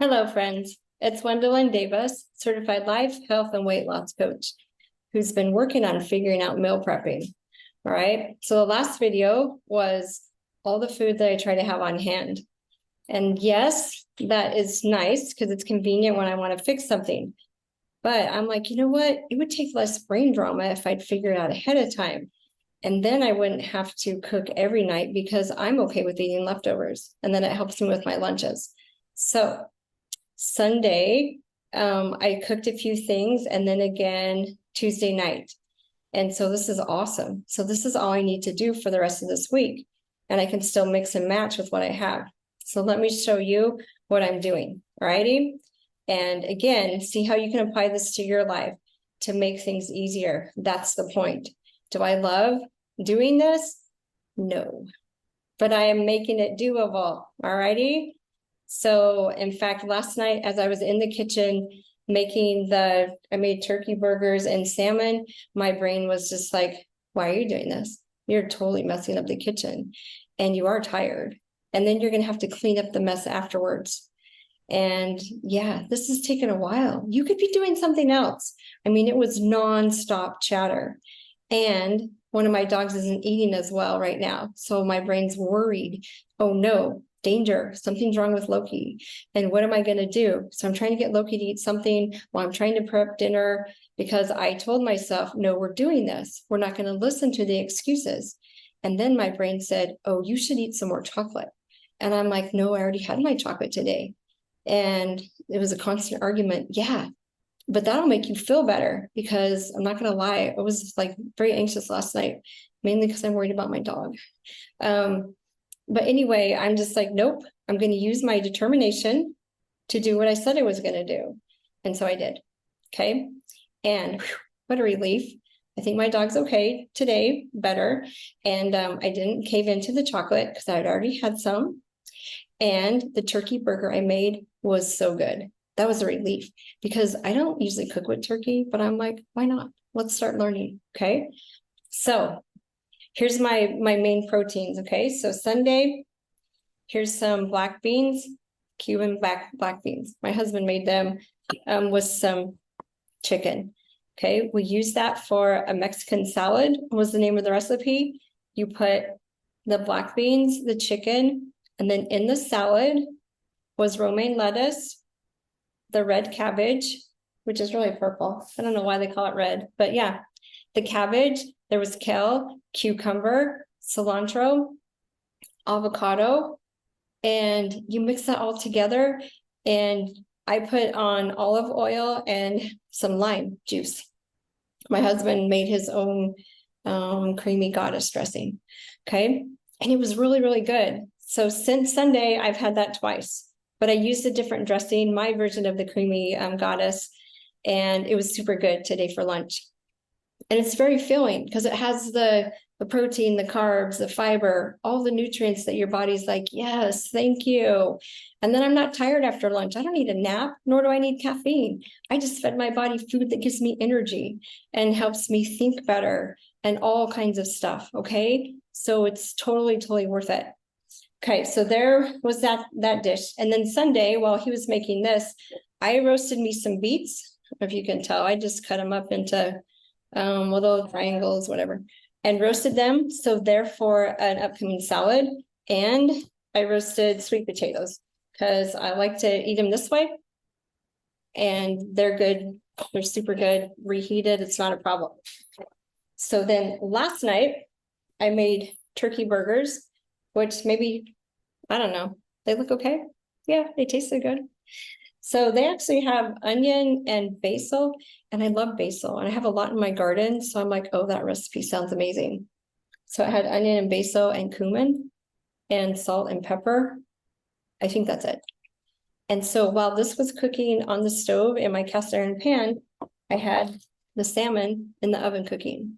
Hello, friends. It's Gwendolyn Davis, certified life, health, and weight loss coach, who's been working on figuring out meal prepping. All right. So the last video was all the food that I try to have on hand. And yes, that is nice because it's convenient when I want to fix something. But I'm like, you know what? It would take less brain drama if I'd figure it out ahead of time. And then I wouldn't have to cook every night because I'm okay with eating leftovers. And then it helps me with my lunches. So Sunday, I cooked a few things and then again Tuesday night. And so this is awesome. So this is all I need to do for the rest of this week. And I can still mix and match with what I have. So let me show you what I'm doing. All righty. And again, see how you can apply this to your life to make things easier. That's the point. Do I love doing this? No. But I am making it doable. All righty. So in fact, last night, as I was in the kitchen I made turkey burgers and salmon, my brain was just like, why are you doing this? You're totally messing up the kitchen and you are tired. And then you're going to have to clean up the mess afterwards. And yeah, this has taken a while. You could be doing something else. I mean, it was nonstop chatter. And one of my dogs isn't eating as well right now. So my brain's worried. Oh no, danger, something's wrong with Loki. And what am I going to do? So I'm trying to get Loki to eat something while I'm trying to prep dinner because I told myself, no, we're doing this. We're not going to listen to the excuses. And then my brain said, oh, you should eat some more chocolate. And I'm like, no, I already had my chocolate today. And it was a constant argument. Yeah, but that'll make you feel better because I'm not going to lie. I was like very anxious last night, mainly because I'm worried about my dog. But anyway, I'm just like, nope, I'm going to use my determination to do what I said I was going to do. And so I did. Okay. And whew, what a relief. I think my dog's okay today, better. And I didn't cave into the chocolate because I had already had some. And the turkey burger I made was so good. That was a relief because I don't usually cook with turkey, but I'm like, why not? Let's start learning. Okay. So here's my main proteins. Okay. So Sunday, here's some black beans, Cuban black beans. My husband made them with some chicken. Okay. We use that for a Mexican salad was the name of the recipe. You put the black beans, the chicken, and then in the salad was romaine lettuce, the red cabbage, which is really purple. I don't know why they call it red, but yeah, the cabbage, there was kale, cucumber, cilantro, avocado, and you mix that all together. And I put on olive oil and some lime juice. My husband made his own creamy goddess dressing. Okay. And it was really, really good. So since Sunday, I've had that twice, but I used a different dressing, my version of the creamy goddess, and it was super good today for lunch. And it's very filling because it has the protein, the carbs, the fiber, all the nutrients that your body's like, yes, thank you. And then I'm not tired after lunch. I don't need a nap, nor do I need caffeine. I just fed my body food that gives me energy and helps me think better and all kinds of stuff. Okay. So it's totally, totally worth it. Okay, so there was that dish. And then Sunday, while he was making this, I roasted me some beets. I don't know if you can tell, I just cut them up into little triangles, whatever, and roasted them. So therefore an upcoming salad. And I roasted sweet potatoes because I like to eat them this way. And they're good. They're super good. Reheated, it's not a problem. So then last night, I made turkey burgers, which maybe, I don't know, they look okay. Yeah, they tasted good. So they actually have onion and basil, and I love basil, and I have a lot in my garden. So I'm like, oh, that recipe sounds amazing. So I had onion and basil and cumin and salt and pepper. I think that's it. And so while this was cooking on the stove in my cast iron pan, I had the salmon in the oven cooking.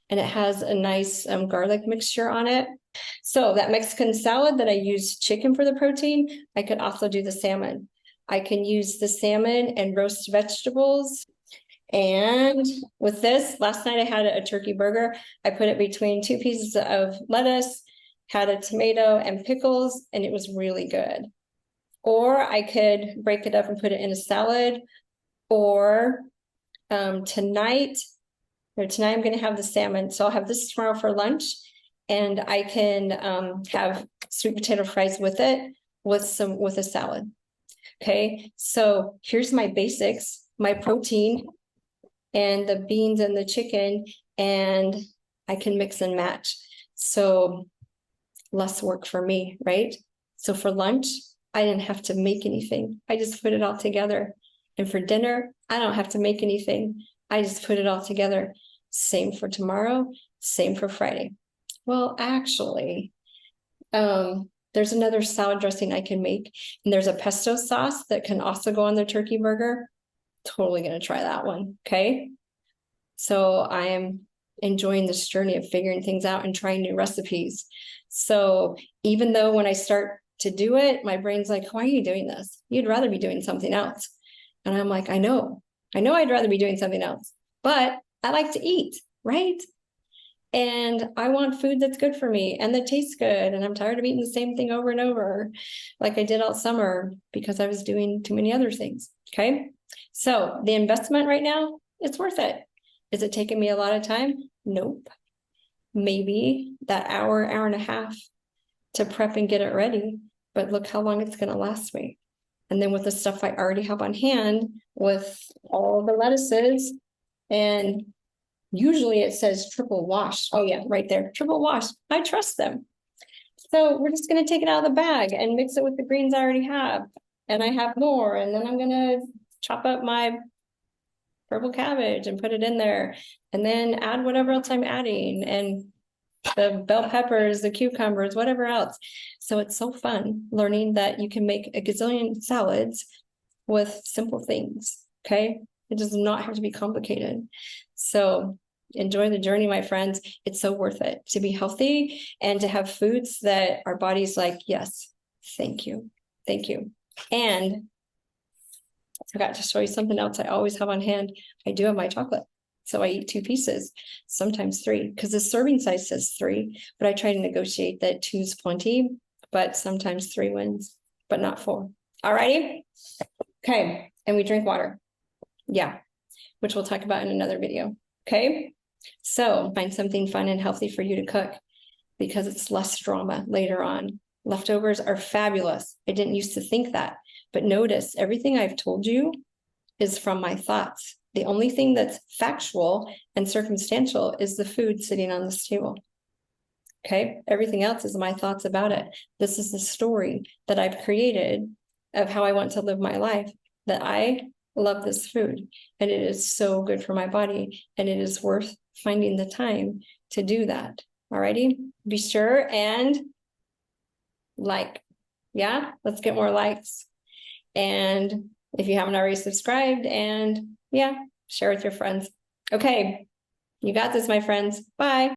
And it has a nice garlic mixture on it. So that Mexican salad that I used chicken for the protein, I could also do the salmon. I can use the salmon and roast vegetables. And with this, last night I had a turkey burger. I put it between two pieces of lettuce, had a tomato and pickles, and it was really good. Or I could break it up and put it in a salad. Or tonight I'm going to have the salmon. So I'll have this tomorrow for lunch, and I can have sweet potato fries with it with a salad. Okay, so here's my basics, my protein and the beans and the chicken, and I can mix and match. So less work for me, right? So for lunch, I didn't have to make anything. I just put it all together. And for dinner, I don't have to make anything. I just put it all together. Same for tomorrow, same for Friday. Well, actually, there's another salad dressing I can make, and there's a pesto sauce that can also go on the turkey burger. Totally going to try that one. Okay. So I am enjoying this journey of figuring things out and trying new recipes. So even though when I start to do it, my brain's like, why are you doing this? You'd rather be doing something else. And I'm like, I know I'd rather be doing something else, but I like to eat, right? And I want food that's good for me and that tastes good. And I'm tired of eating the same thing over and over, like I did all summer because I was doing too many other things. Okay. So the investment right now, it's worth it. Is it taking me a lot of time? Nope. Maybe that hour and a half to prep and get it ready, but look how long it's going to last me. And then with the stuff I already have on hand, with all the lettuces, and usually it says triple wash. Oh yeah, right there, triple wash. I trust them. So we're just going to take it out of the bag and mix it with the greens I already have. And I have more. And then I'm going to chop up my purple cabbage and put it in there. And then add whatever else I'm adding. And the bell peppers, the cucumbers, whatever else. So it's so fun learning that you can make a gazillion salads with simple things. Okay. It does not have to be complicated. So enjoy the journey, my friends. It's so worth it to be healthy and to have foods that our body's like, yes, thank you. Thank you. And I forgot to show you something else I always have on hand. I do have my chocolate. So I eat 2 pieces, sometimes 3, because the serving size says 3, but I try to negotiate that 2 is plenty, but sometimes 3 wins, but not 4. All righty. Okay. And we drink water. Yeah. Which we'll talk about in another video. Okay. So find something fun and healthy for you to cook because it's less drama later on. Leftovers are fabulous. I didn't used to think that, but notice everything I've told you is from my thoughts. The only thing that's factual and circumstantial is the food sitting on this table. Okay. Everything else is my thoughts about it. This is the story that I've created of how I want to live my life, that I love this food and it is so good for my body and it is worth finding the time to do that. Alrighty. Be sure and like, yeah, let's get more likes. And if you haven't already subscribed, and yeah, share with your friends. Okay, you got this, my friends. Bye.